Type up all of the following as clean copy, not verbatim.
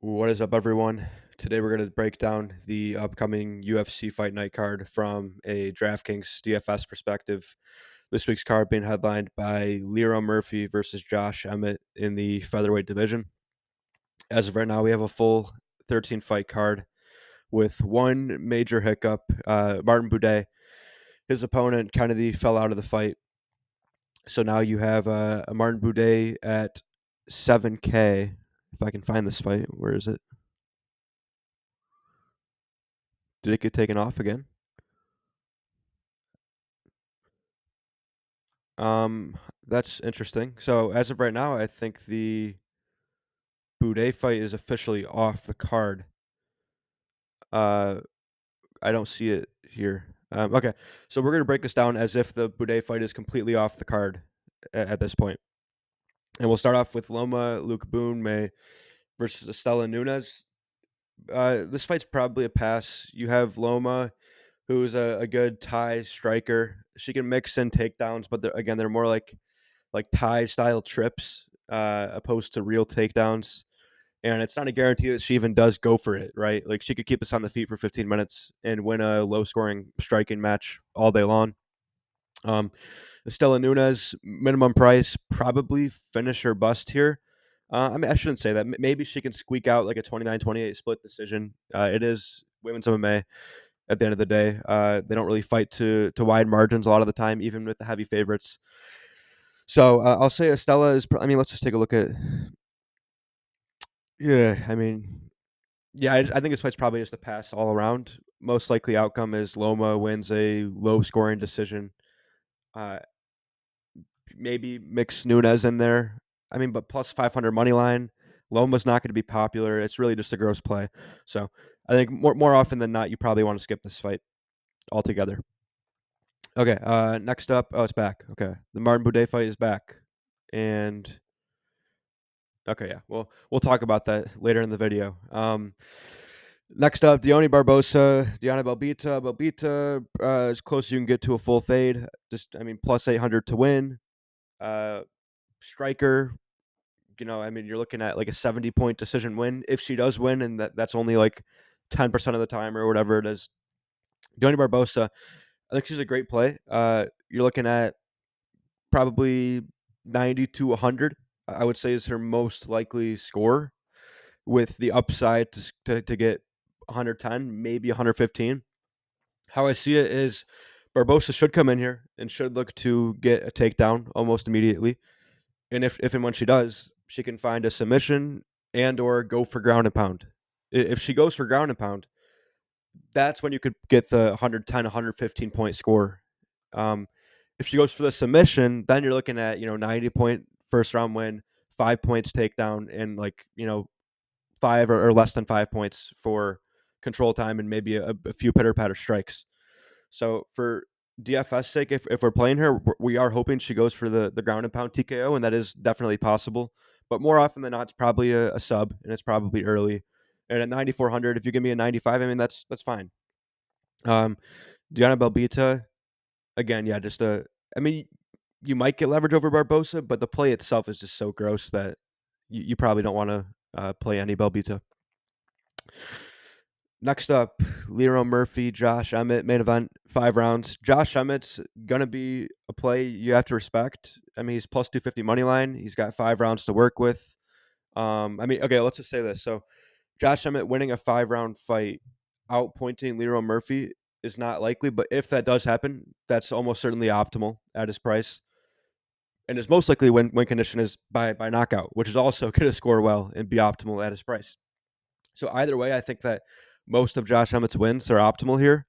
What is up, everyone? Today we're going to break down the upcoming UFC Fight Night card from a DraftKings DFS perspective. This week's card being headlined by Lero Murphy versus Josh Emmett in the featherweight division. As of right now, we have a full 13 fight card with one major hiccup. Martin Boudet, his opponent, Kennedy, fell out of the fight. So now you have a Martin Boudet at 7K. If I can find this fight, where is it? Did it get taken off again? Um, that's interesting. So as of right now, I think the Boudet fight is officially off the card. Uh, I don't see it here. Okay, so we're gonna break this down as if the Boudet fight is completely off the card at this point, and we'll start off with Loma Luke Boone May versus Estella Nunes. This fight's probably a pass. You have Loma, who's a good Thai striker. She can mix in takedowns, but again, they're more like Thai style trips, opposed to real takedowns. And it's not a guarantee that she even does go for it, right? Like she could keep us on the feet for 15 minutes and win a low scoring striking match all day long. Um, Estella Nunes, minimum price, probably finish or bust here. I mean, I shouldn't say that. Maybe she can squeak out like a 29-28 split decision. It is women's MMA at the end of the day. They don't really fight to wide margins a lot of the time, even with the heavy favorites. So I'll say Estella is. I mean, let's just take a look at. Yeah, I mean, yeah, I think this fight's probably just a pass all around. Most likely outcome is Loma wins a low scoring decision. Uh, Maybe mix Nunes in there. I mean, but plus 500 money line. Loma's not going to be popular. It's really just a gross play. So I think more often than not, you probably want to skip this fight altogether. Okay, next up. Oh, it's back. Okay, the Martin Boudet fight is back, and okay, yeah. Well, we'll talk about that later in the video. Next up, Diana Belbita. Belbita, as close as you can get to a full fade. Just, I mean, plus 800 to win. Uh, Striker, I mean, you're looking at like a 70-point decision win if she does win, and that's only like 10% of the time or whatever it is. Diana Barbosa, I think she's a great play. You're looking at probably 90 to 100, I would say, is her most likely score, with the upside to get 110, maybe 115. How I see it is Barbosa should come in here and should look to get a takedown almost immediately. And if and when she does, she can find a submission and or go for ground and pound. If she goes for ground and pound, that's when you could get the 110, 115 point score. Um, if she goes for the submission, then you're looking at 90-point first round win, 5 points takedown, and like five or less than 5 points for control time and maybe a few pitter patter strikes. So for DFS sake, if we're playing her, we are hoping she goes for the ground and pound TKO, and that is definitely possible. But more often than not, it's probably a sub, and it's probably early. And at 9,400, if you give me a 95, I mean that's fine. Um, Diana Belbita, again, yeah, just a. I mean, you might get leverage over Barbosa, but the play itself is just so gross that you probably don't want to play any Belbita. Next up, Lero Murphy, Josh Emmett, main event, 5 rounds. Josh Emmett's going to be a play you have to respect. I mean, he's plus 250 money line. He's got 5 rounds to work with. I mean, okay, let's just say this. So, Josh Emmett winning a 5 round fight, outpointing Lero Murphy is not likely, but if that does happen, that's almost certainly optimal at his price. And his most likely win condition is by knockout, which is also going to score well and be optimal at his price. So either way, I think that most of Josh Emmett's wins are optimal here.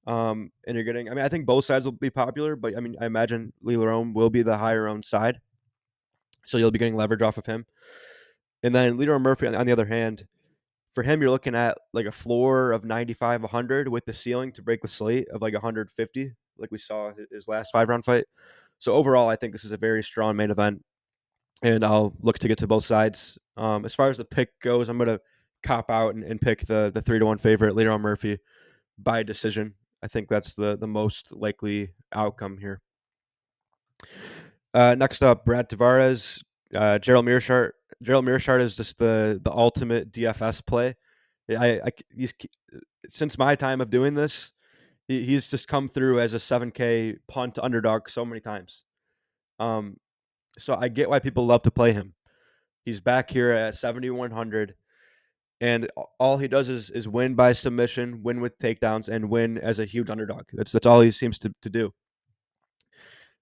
And you're getting, I mean, I think both sides will be popular, but I mean, I imagine Lee Lerone will be the higher owned side. So you'll be getting leverage off of him. And then Leroy Murphy, on the other hand, for him, you're looking at like a floor of 95, 100 with the ceiling to break the slate of like 150, like we saw his last 5 round fight. So overall, I think this is a very strong main event, and I'll look to get to both sides. As far as the pick goes, I'm going to cop out and pick the 3-1 favorite, Leroy Murphy, by decision. I think that's the most likely outcome here. Next up, Brad Tavares, Gerald Meerchaert. Gerald Meerchaert is just the ultimate DFS play. He's since my time of doing this, he's just come through as a 7K punt underdog so many times. Um, so I get why people love to play him. He's back here at 7,100, and all he does is win by submission, win with takedowns, and win as a huge underdog. That's all he seems to do.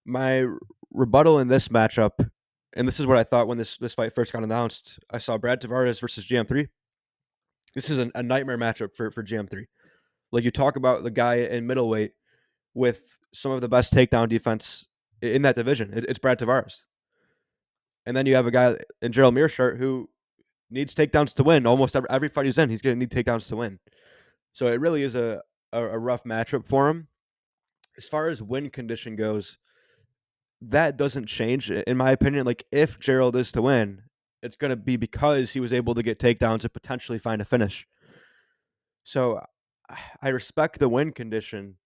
My rebuttal in this matchup, and this is what I thought when this fight first got announced. I saw Brad Tavares versus GM3. This is a nightmare matchup for GM3. Like, you talk about the guy in middleweight with some of the best takedown defense in that division. It's Brad Tavares. And then you have a guy in Gerald Meerchaert who needs takedowns to win. Almost every fight he's in, he's going to need takedowns to win. So it really is a rough matchup for him. As far as win condition goes, that doesn't change, in my opinion. Like, if Gerald is to win, it's going to be because he was able to get takedowns and potentially find a finish. So I respect the win condition,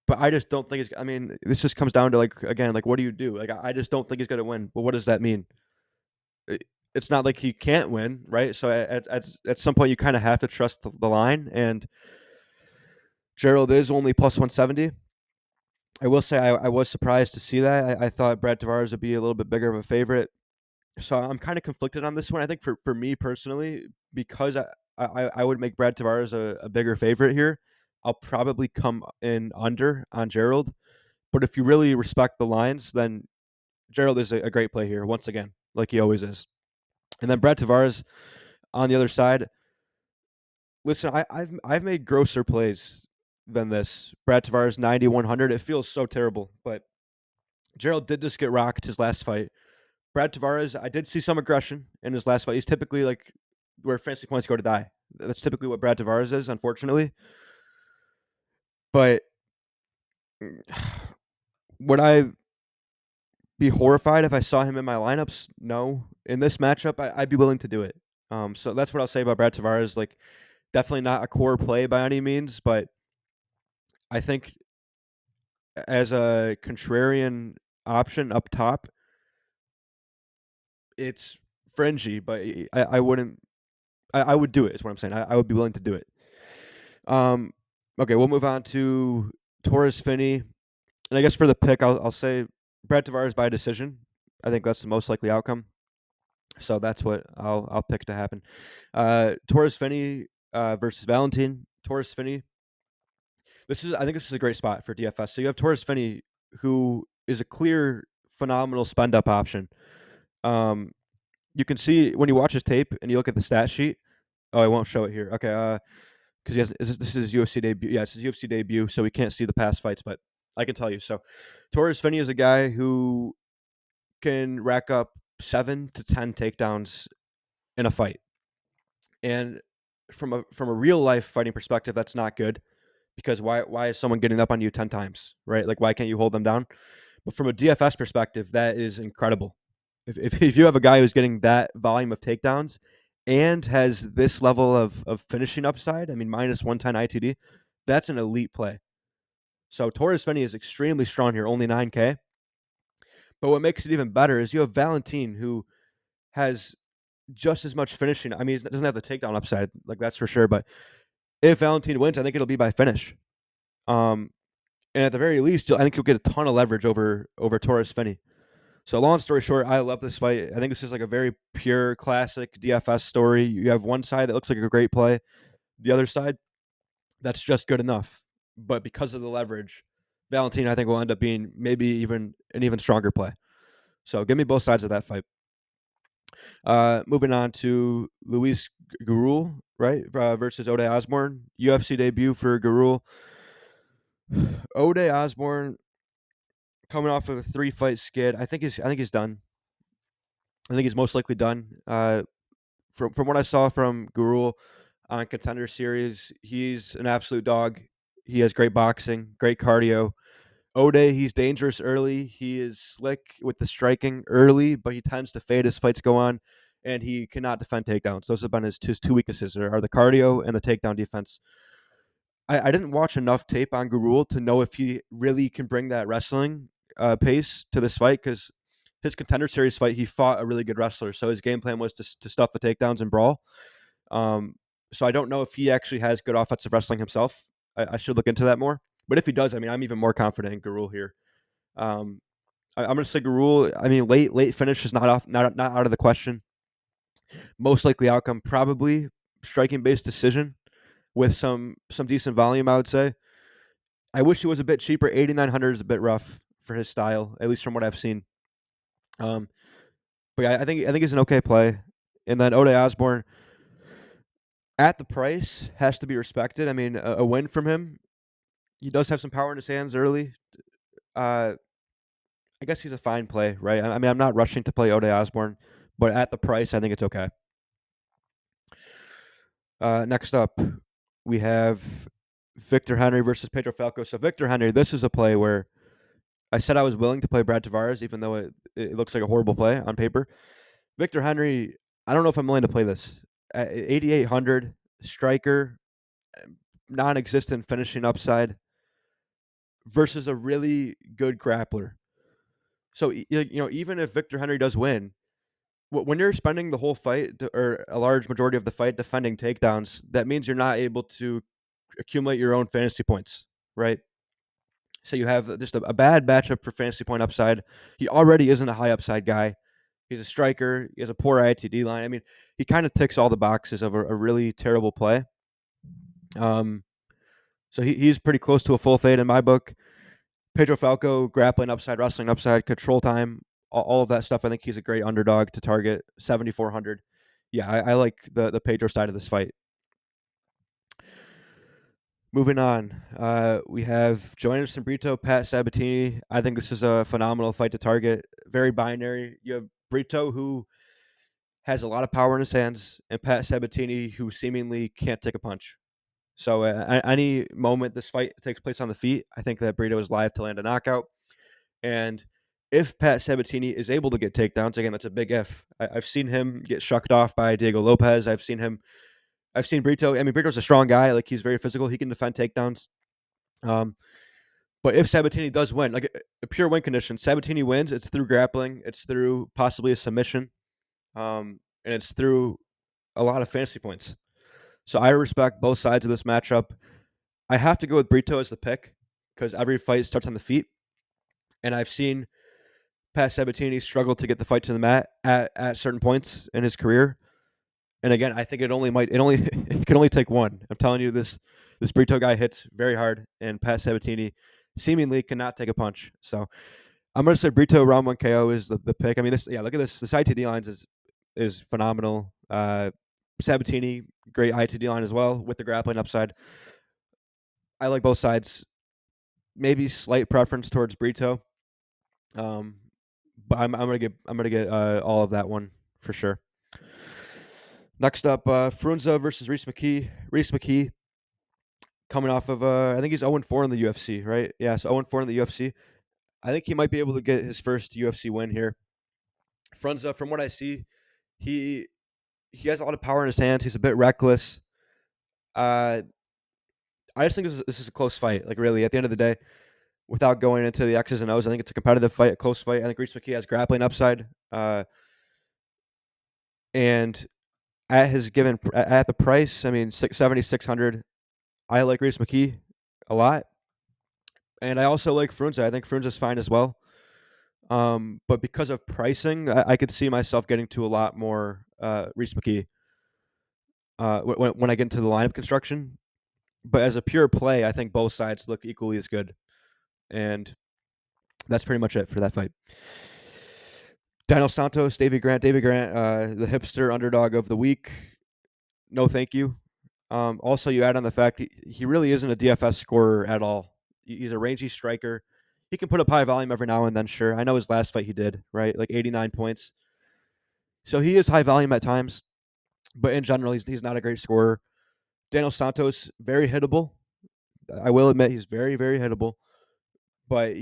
but I just don't think it's. I mean, this just comes down to, like, again, like, what do you do? Like, I just don't think he's going to win. But what does that mean? It's not like he can't win, right? So at some point, you kind of have to trust the line. And Gerald is only plus 170. I will say I was surprised to see that. I thought Brad Tavares would be a little bit bigger of a favorite. So I'm kind of conflicted on this one. I think for me personally, because I would make Brad Tavares a bigger favorite here, I'll probably come in under on Gerald. But if you really respect the lines, then Gerald is a great play here once again, like he always is. And then Brad Tavares on the other side. Listen, I've made grosser plays than this. Brad Tavares 9,100. It feels so terrible, but Gerald did just get rocked his last fight. Brad Tavares, I did see some aggression in his last fight. He's typically like where fantasy points go to die. That's typically what Brad Tavares is, unfortunately. But would I be horrified if I saw him in my lineups? No. In this matchup, I'd be willing to do it. So that's what I'll say about Brad Tavares. Like, definitely not a core play by any means, but I think as a contrarian option up top, it's fringy, but I wouldn't. I would do it. Is what I'm saying. I would be willing to do it. Okay, we'll move on to Torres Finney, and I guess for the pick, I'll say Brad Tavares by decision. I think that's the most likely outcome. So that's what I'll pick to happen. Torres Finney versus Valentin. Torres Finney. I think this is a great spot for DFS. So you have Torres Finney, who is a clear, phenomenal spend up option. You can see when you watch his tape and you look at the stat sheet. Oh, I won't show it here. Okay, because this is his UFC debut. Yeah, it's his UFC debut, so we can't see the past fights, but I can tell you. So Torres Finney is a guy who can rack up 7 to 10 takedowns in a fight, and from a real life fighting perspective, that's not good, because why is someone getting up on you 10 times, right? Like, why can't you hold them down? But from a DFS perspective, that is incredible. If you have a guy who's getting that volume of takedowns and has this level of finishing upside, I mean, minus 110 ITD, that's an elite play. So Torres Finney is extremely strong here, only 9K. But what makes it even better is you have Valentin, who has just as much finishing. I mean, he doesn't have the takedown upside, like, that's for sure. But if Valentin wins, I think it'll be by finish. And at the very least, I think you'll get a ton of leverage over Torres Finney. So long story short, I love this fight. I think this is like a very pure, classic DFS story. You have one side that looks like a great play, the other side that's just good enough. But because of the leverage, Valentin, I think, will end up being maybe even an even stronger play. So give me both sides of that fight. Moving on to Luis Gurule, right, versus Ode Osbourne. UFC debut for Gurule. Ode Osbourne coming off of a 3-fight skid. I think he's done. I think he's most likely done. From what I saw from Gurule on Contender Series, he's an absolute dog. He has great boxing, great cardio. Ode, he's dangerous early. He is slick with the striking early, but he tends to fade as fights go on, and he cannot defend takedowns. Those have been his two weaknesses, are the cardio and the takedown defense. I didn't watch enough tape on Gurule to know if he really can bring that wrestling pace to this fight, because his Contender Series fight, he fought a really good wrestler, so his game plan was to stuff the takedowns and brawl. So I don't know if he actually has good offensive wrestling himself. I should look into that more. But if he does, I mean, I'm even more confident in Gurule here. I'm going to say Gurule. I mean, late finish is not out of the question. Most likely outcome probably striking based decision with some decent volume, I would say. I wish he was a bit cheaper. 8,900 is a bit rough for his style, at least from what I've seen. But yeah, I think he's an okay play. And then Ode Osbourne at the price has to be respected. I mean, a win from him. He does have some power in his hands early. I guess he's a fine play, right? I mean, I'm not rushing to play Ode Osbourne, but at the price, I think it's okay. Next up, we have Victor Henry versus Pedro Falcao. So Victor Henry, this is a play where I said I was willing to play Brad Tavares, even though it looks like a horrible play on paper. Victor Henry, I don't know if I'm willing to play this. At 8,800, striker, non-existent finishing upside versus a really good grappler. So, even if Victor Henry does win, when you're spending the whole fight or a large majority of the fight defending takedowns, that means you're not able to accumulate your own fantasy points, right? So you have just a bad matchup for fantasy point upside. He already isn't a high upside guy. He's a striker. He has a poor ITD line. I mean, he kind of ticks all the boxes of a really terrible play. So he's pretty close to a full fade in my book. Pedro Falcao, grappling upside, wrestling upside, control time, all of that stuff. I think he's a great underdog to target. 7,400. Yeah, I like the Pedro side of this fight. Moving on, we have Joe Anderson, Brito, Pat Sabatini. I think this is a phenomenal fight to target. Very binary. You have Brito, who has a lot of power in his hands, and Pat Sabatini, who seemingly can't take a punch. So any moment this fight takes place on the feet, I think that Brito is live to land a knockout. And if Pat Sabatini is able to get takedowns, again, that's a big if. I've seen him get shucked off by Diego Lopez. I've seen Brito. I mean, Brito's a strong guy. Like, he's very physical. He can defend takedowns. But if Sabatini does win, like a pure win condition, Sabatini wins, it's through grappling. It's through possibly a submission. And it's through a lot of fantasy points. So I respect both sides of this matchup. I have to go with Brito as the pick because every fight starts on the feet. And I've seen Pat Sabatini struggle to get the fight to the mat at certain points in his career. And again, I think it can only take one. I'm telling you, this Brito guy hits very hard, and Pat Sabatini seemingly cannot take a punch. So I'm going to say Brito round 1 KO is the pick. I mean, look at this. This ITD lines is phenomenal. Sabatini, great ITD line as well with the grappling upside. I like both sides. Maybe slight preference towards Brito. But I'm gonna get all of that one for sure. Next up, Frunza versus Mckee. Mckee coming off of I think he's 0-4 in the UFC, right? Yeah, so 0-4 in the UFC. I think he might be able to get his first UFC win here. Frunza, from what I see, he has a lot of power in his hands. He's a bit reckless. I just think this is a close fight. Like, really, at the end of the day, without going into the X's and O's, I think it's a competitive fight, a close fight. I think Mckee has grappling upside. And at the price, I mean, 7,600, I like Mckee a lot. And I also like Frunza. I think Frunza's fine as well. But because of pricing, I could see myself getting to a lot more Mckee when I get into the lineup construction. But as a pure play, I think both sides look equally as good. And that's pretty much it for that fight. Daniel Santos, Davey Grant, the hipster underdog of the week. No, thank you. Also, you add on the fact he really isn't a DFS scorer at all. He's a rangy striker. He can put up high volume every now and then, sure. I know his last fight he did, right? Like 89 points. So he is high volume at times, but in general, he's not a great scorer. Daniel Santos, very hittable. I will admit he's very, very hittable, but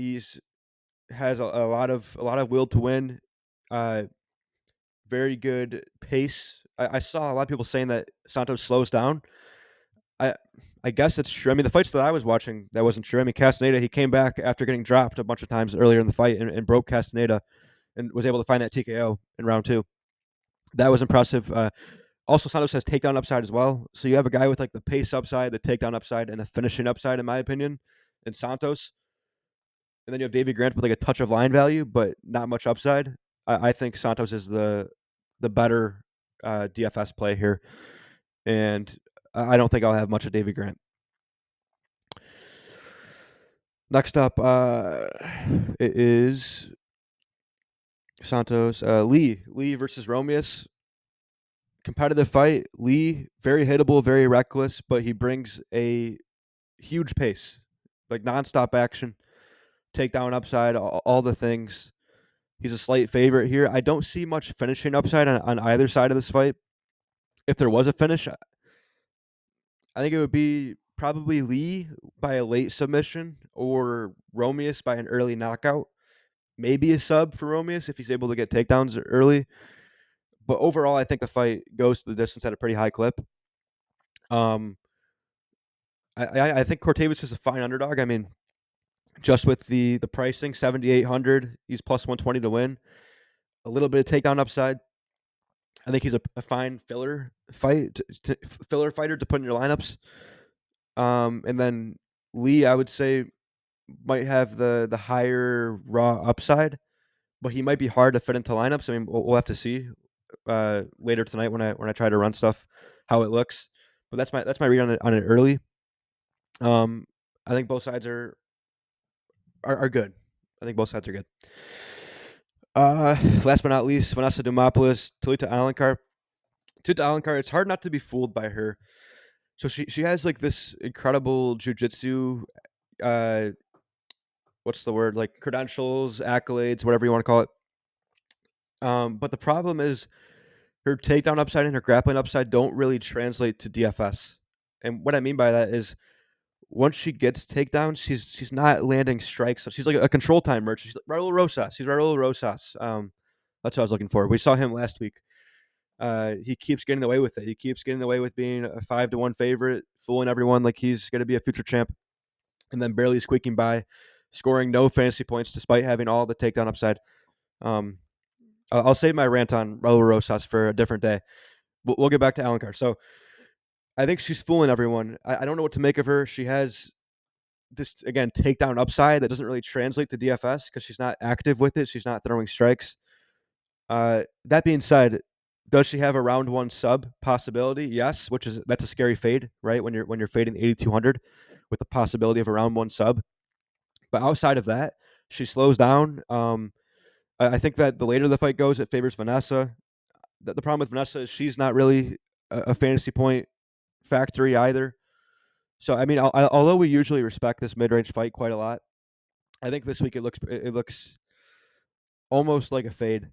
has a lot of will to win. Very good pace. I saw a lot of people saying that Santos slows down. I guess it's true. I mean, the fights that I was watching, that wasn't true. I mean, Castaneda, he came back after getting dropped a bunch of times earlier in the fight and broke Castaneda and was able to find that TKO in round 2. That was impressive. Also, Santos has takedown upside as well. So you have a guy with like the pace upside, the takedown upside, and the finishing upside, in my opinion, in Santos. And then you have Davy Grant with like a touch of line value, but not much upside. I think Santos is the better DFS play here, and I don't think I'll have much of Davy Grant. Next up, it is Santos Lee versus Romious. Competitive fight. Lee, very hittable, very reckless, but he brings a huge pace, like nonstop action, takedown upside, all the things. He's a slight favorite here. I don't see much finishing upside on either side of this fight. If there was a finish, I think it would be probably Lee by a late submission or Romious by an early knockout. Maybe a sub for Romious if he's able to get takedowns early. But overall, I think the fight goes to the distance at a pretty high clip. I think Cortavis is a fine underdog. I mean, just with the pricing, 7,800, he's plus 120 to win. A little bit of takedown upside. I think he's a fine filler fighter to put in your lineups. And then Lee, I would say, might have the higher raw upside, but he might be hard to fit into lineups. I mean, we'll have to see later tonight when I try to run stuff how it looks. But that's my read on it early. I think both sides are good. I think both sides are good. Last but not least, Vanessa Demopoulos, Talita Alencar. Talita Alencar, it's hard not to be fooled by her. So she has like this incredible jiu-jitsu, what's the word? Like credentials, accolades, whatever you want to call it. But the problem is her takedown upside and her grappling upside don't really translate to DFS. And what I mean by that is once she gets takedowns, she's not landing strikes. So she's like a control time merchant. She's like Raul Rosas. She's Raul Rosas. That's what I was looking for. We saw him last week. He keeps getting away with it. He keeps getting away with being a 5-1 favorite, fooling everyone like he's going to be a future champ, and then barely squeaking by, scoring no fantasy points despite having all the takedown upside. I'll save my rant on Raul Rosas for a different day. We'll get back to Alencar. So I think she's fooling everyone. I don't know what to make of her. She has this, again, takedown upside that doesn't really translate to DFS because she's not active with it. She's not throwing strikes. That being said, does she have a round 1 sub possibility? Yes, that's a scary fade, right? When you're fading 8,200 with the possibility of a round 1 sub. But outside of that, she slows down. I think that the later the fight goes, it favors Vanessa. The problem with Vanessa is she's not really a fantasy point factory either. So I mean, although we usually respect this mid-range fight quite a lot, I think this week it looks almost like a fade.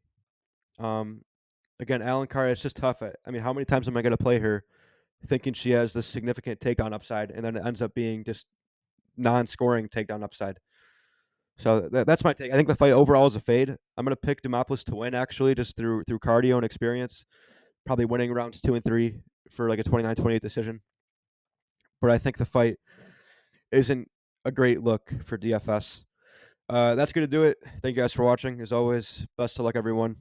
Again, Alencar, it's just tough. I mean, how many times am I going to play her thinking she has this significant takedown upside, and then it ends up being just non-scoring takedown upside? So that's my take. I think the fight overall is a fade. I'm going to pick Demopoulos to win, actually, just through cardio and experience. Probably winning rounds 2 and 3 for like a 29-28 decision. But I think the fight isn't a great look for DFS. That's going to do it. Thank you guys for watching. As always, best of luck, everyone.